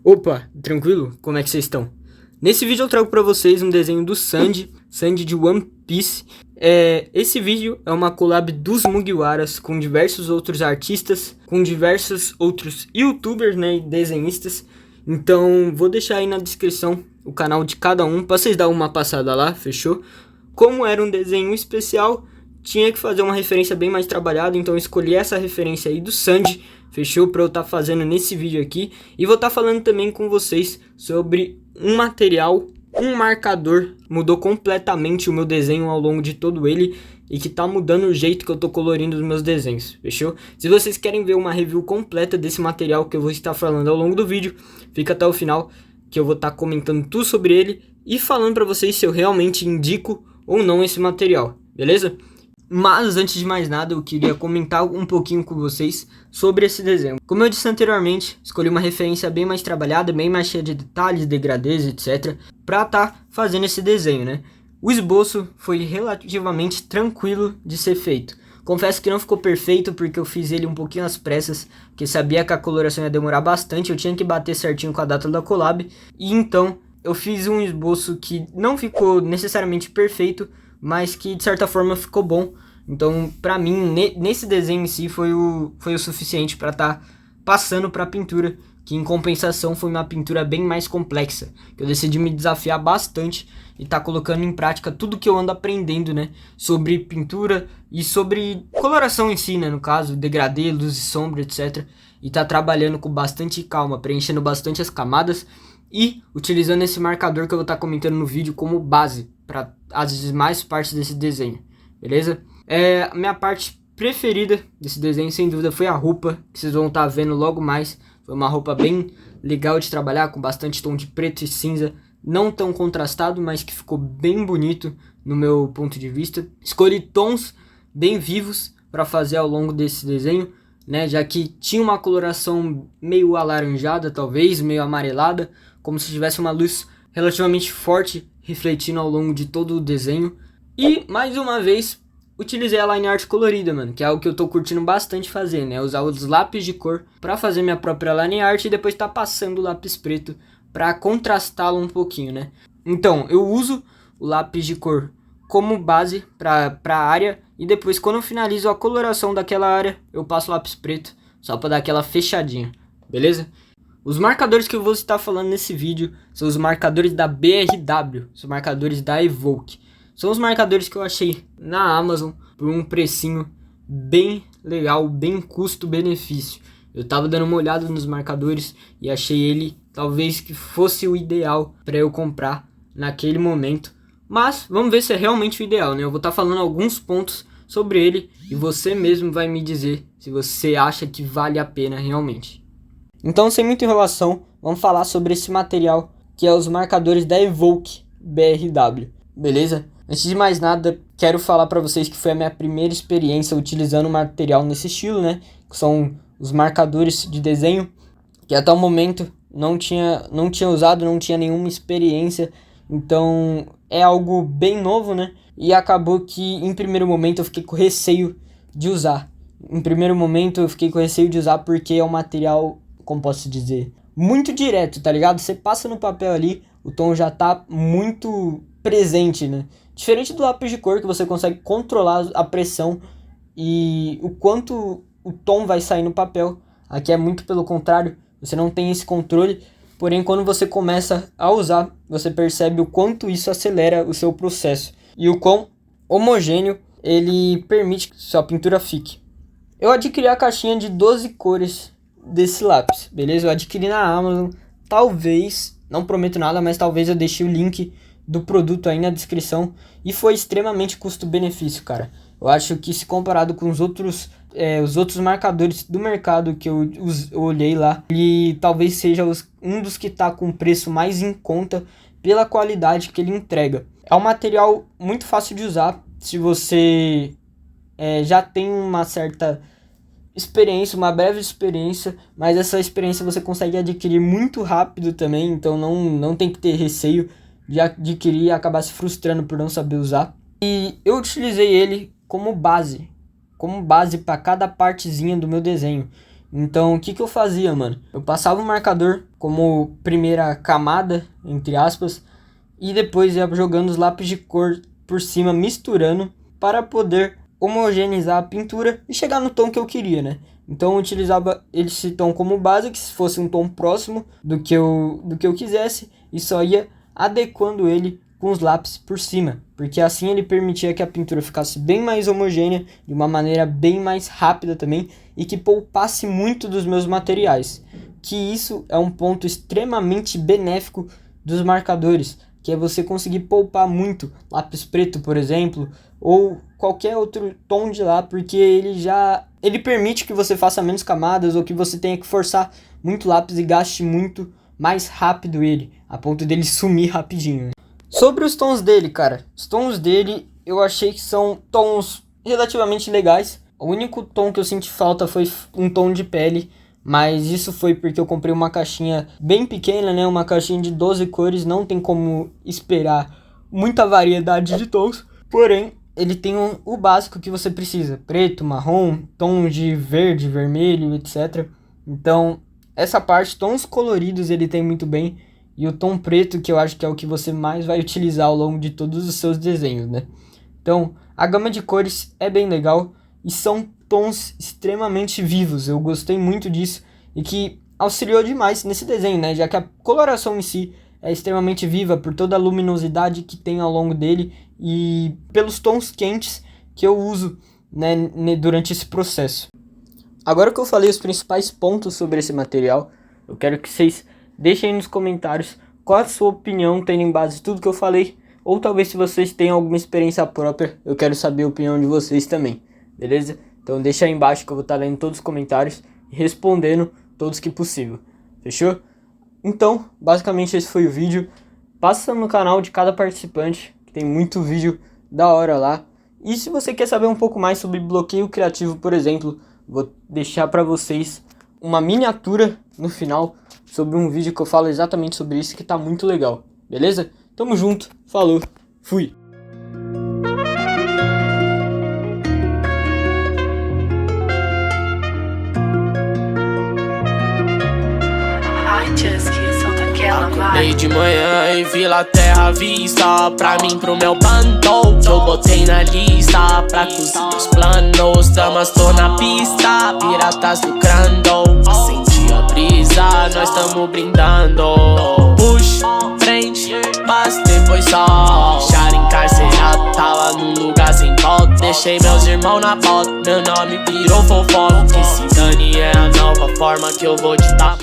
Opa, tranquilo? Como é que vocês estão? Nesse vídeo eu trago pra vocês um desenho do Sanji de One Piece. Esse vídeo é uma collab dos Mugiwaras com diversos outros artistas, com diversos outros youtubers, né, e desenhistas. Então vou deixar aí na descrição o canal de cada um pra vocês dar uma passada lá, fechou? Como era um desenho especial, tinha que fazer uma referência bem mais trabalhada, então eu escolhi essa referência aí do Sanji, fechou? Pra eu estar fazendo nesse vídeo aqui. E vou estar falando também com vocês sobre um material, um marcador, mudou completamente o meu desenho ao longo de todo ele e que tá mudando o jeito que eu tô colorindo os meus desenhos, fechou? Se vocês querem ver uma review completa desse material que eu vou estar falando ao longo do vídeo, fica até o final que eu vou estar comentando tudo sobre ele e falando pra vocês se eu realmente indico ou não esse material, beleza? Mas antes de mais nada eu queria comentar um pouquinho com vocês sobre esse desenho. Como eu disse anteriormente, escolhi uma referência bem mais trabalhada, bem mais cheia de detalhes, degradês, etc. Pra estar fazendo esse desenho, né? O esboço foi relativamente tranquilo de ser feito. Confesso que não ficou perfeito porque eu fiz ele um pouquinho às pressas, porque sabia que a coloração ia demorar bastante, eu tinha que bater certinho com a data da collab. E então eu fiz um esboço que não ficou necessariamente perfeito, mas que de certa forma ficou bom. Então pra mim nesse desenho em si foi o suficiente para estar passando para a pintura, que em compensação foi uma pintura bem mais complexa, que eu decidi me desafiar bastante e tá colocando em prática tudo que eu ando aprendendo, né, sobre pintura e sobre coloração em si, né, no caso, degradê, luz e sombra, etc. E tá trabalhando com bastante calma, preenchendo bastante as camadas e utilizando esse marcador que eu vou estar comentando no vídeo como base para as demais partes desse desenho, beleza? A minha parte preferida desse desenho, sem dúvida, foi a roupa, que vocês vão estar vendo logo mais. Foi uma roupa bem legal de trabalhar, com bastante tom de preto e cinza, não tão contrastado, mas que ficou bem bonito no meu ponto de vista. Escolhi tons bem vivos para fazer ao longo desse desenho, né, já que tinha uma coloração meio alaranjada, talvez, meio amarelada, como se tivesse uma luz relativamente forte refletindo ao longo de todo o desenho. E, mais uma vez, utilizei a line art colorida, mano, que é algo que eu tô curtindo bastante fazer, né? Usar os lápis de cor pra fazer minha própria line art e depois tá passando o lápis preto pra contrastá-lo um pouquinho, né? Então, eu uso o lápis de cor como base pra área e depois, quando eu finalizo a coloração daquela área, eu passo o lápis preto só pra dar aquela fechadinha, beleza? Os marcadores que eu vou estar falando nesse vídeo são os marcadores da BRW, os marcadores da Evoke. São os marcadores que eu achei na Amazon por um precinho bem legal, bem custo-benefício. Eu tava dando uma olhada nos marcadores e achei ele talvez que fosse o ideal para eu comprar naquele momento. Mas vamos ver se é realmente o ideal, né? Eu vou estar falando alguns pontos sobre ele e você mesmo vai me dizer se você acha que vale a pena realmente. Então, sem muita enrolação, vamos falar sobre esse material que é os marcadores da Evoke BRW, beleza? Antes de mais nada, quero falar para vocês que foi a minha primeira experiência utilizando material nesse estilo, né? Que são os marcadores de desenho, que até o momento não tinha usado, não tinha nenhuma experiência. Então é algo bem novo, né? E acabou que em primeiro momento eu fiquei com receio de usar. Em primeiro momento eu fiquei com receio de usar porque é um material, como posso dizer, muito direto, tá ligado? Você passa no papel ali, o tom já tá muito presente, né? Diferente do lápis de cor, que você consegue controlar a pressão e o quanto o tom vai sair no papel. Aqui é muito pelo contrário, você não tem esse controle. Porém, quando você começa a usar, você percebe o quanto isso acelera o seu processo e o quão homogêneo ele permite que sua pintura fique. Eu adquiri a caixinha de 12 cores desse lápis, beleza? Eu adquiri na Amazon, talvez, não prometo nada, mas talvez eu deixe o link do produto aí na descrição e foi extremamente custo-benefício, cara. Eu acho que se comparado com os outros marcadores do mercado que eu olhei lá, ele talvez seja um dos que tá com preço mais em conta pela qualidade que ele entrega. É um material muito fácil de usar se você já tem uma certa experiência, uma breve experiência, mas essa experiência você consegue adquirir muito rápido também, então não tem que ter receio de adquirir e acabar se frustrando por não saber usar. E eu utilizei ele como base para cada partezinha do meu desenho. Então, o que eu fazia, mano? Eu passava o marcador como primeira camada, entre aspas, e depois ia jogando os lápis de cor por cima, misturando, para poder homogeneizar a pintura e chegar no tom que eu queria, né? Então eu utilizava esse tom como base, que se fosse um tom próximo do que eu quisesse, e só ia adequando ele com os lápis por cima, porque assim ele permitia que a pintura ficasse bem mais homogênea, de uma maneira bem mais rápida também, e que poupasse muito dos meus materiais, que isso é um ponto extremamente benéfico dos marcadores, que é você conseguir poupar muito lápis preto, por exemplo, ou qualquer outro tom de lá, porque ele permite que você faça menos camadas, ou que você tenha que forçar muito lápis e gaste muito mais rápido ele, a ponto dele sumir rapidinho. Sobre os tons dele, cara, os tons dele eu achei que são tons relativamente legais. O único tom que eu senti falta foi um tom de pele, mas isso foi porque eu comprei uma caixinha bem pequena, né? Uma caixinha de 12 cores, não tem como esperar muita variedade de tons. Porém, ele tem o básico que você precisa: preto, marrom, tom de verde, vermelho, etc. Então, essa parte, tons coloridos ele tem muito bem. E o tom preto, que eu acho que é o que você mais vai utilizar ao longo de todos os seus desenhos, né? Então, a gama de cores é bem legal e são tons extremamente vivos. Eu gostei muito disso e que auxiliou demais nesse desenho, né? Já que a coloração em si é extremamente viva por toda a luminosidade que tem ao longo dele e pelos tons quentes que eu uso, né, durante esse processo. Agora que eu falei os principais pontos sobre esse material, eu quero que vocês deixem aí nos comentários qual a sua opinião, tendo em base tudo que eu falei, ou talvez se vocês têm alguma experiência própria, eu quero saber a opinião de vocês também, beleza? Então deixa aí embaixo que eu vou estar lendo todos os comentários e respondendo todos que possível, fechou? Então, basicamente esse foi o vídeo. Passa no canal de cada participante, que tem muito vídeo da hora lá. E se você quer saber um pouco mais sobre bloqueio criativo, por exemplo, vou deixar para vocês uma miniatura no final sobre um vídeo que eu falo exatamente sobre isso, que tá muito legal, beleza? Tamo junto, falou, fui! Acordei de manhã e vi lá terra à vista. Pra mim, pro meu bando, eu botei na lista pra cozir os planos. Damas, tô na pista, piratas lucrando. Senti a brisa, nós tamo brindando. Push, frente, mas depois só deixaram encarcerado, tava num lugar sem volta. Deixei meus irmãos na bota, meu nome virou fofoca. Que se dane é a nova forma que eu vou te dar.